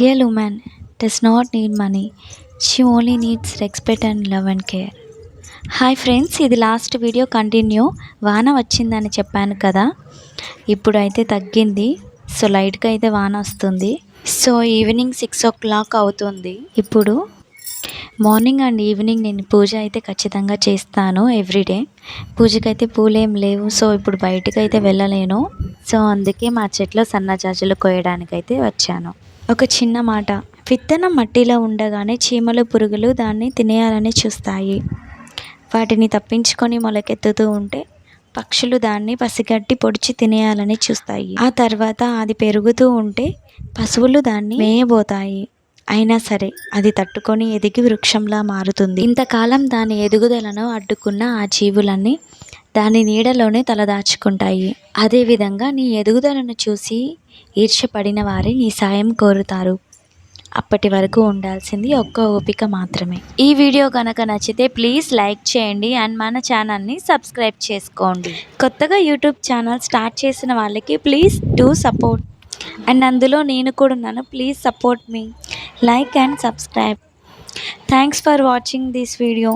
Real woman does not need money. She only needs respect and love and care. Hi friends, ఇది last video continue. వాన వచ్చిందని చెప్పాను కదా, ఇప్పుడైతే తగ్గింది. సో లైట్గా అయితే వాన వస్తుంది. సో ఈవినింగ్ 6 o'clock అవుతుంది. ఇప్పుడు మార్నింగ్ అండ్ ఈవినింగ్ నేను పూజ అయితే ఖచ్చితంగా చేస్తాను ఎవ్రీడే. పూజకైతే పూలేం లేవు, సో ఇప్పుడు బయటకు అయితే వెళ్ళలేను. సో అందుకే మా చెట్లో సన్నజాజులు కోయడానికైతే వచ్చాను. ఒక చిన్న మాట, విత్తనం మట్టిలో ఉండగానే చీమలు పురుగులు దాన్ని తినేయాలని చూస్తాయి. వాటిని తప్పించుకొని మొలకెత్తుతూ ఉంటే పక్షులు దాన్ని పసిగట్టి పొడిచి తినేయాలని చూస్తాయి. ఆ తర్వాత అది పెరుగుతూ ఉంటే పశువులు దాన్ని మేయబోతాయి. అయినా సరే అది తట్టుకొని ఎదిగి వృక్షంలా మారుతుంది. ఇంతకాలం దాని ఎదుగుదలను అడ్డుకున్న ఆ జీవులన్నీ దాని నీడలోనే తలదాచుకుంటాయి. అదేవిధంగా నీ ఎదుగుదలను చూసి ఈర్ష్యపడిన వారే నీ సాయం కోరుతారు. అప్పటి వరకు ఉండాల్సింది ఒక్క ఓపిక మాత్రమే. ఈ వీడియో కనుక నచ్చితే ప్లీజ్ లైక్ చేయండి అండ్ మన ఛానల్ని సబ్స్క్రైబ్ చేసుకోండి. కొత్తగా యూట్యూబ్ ఛానల్ స్టార్ట్ చేసిన వాళ్ళకి ప్లీజ్ డూ సపోర్ట్. అండ్ అందులో నేను కూడా ఉన్నాను. Please support me, like and subscribe. Thanks for watching this video.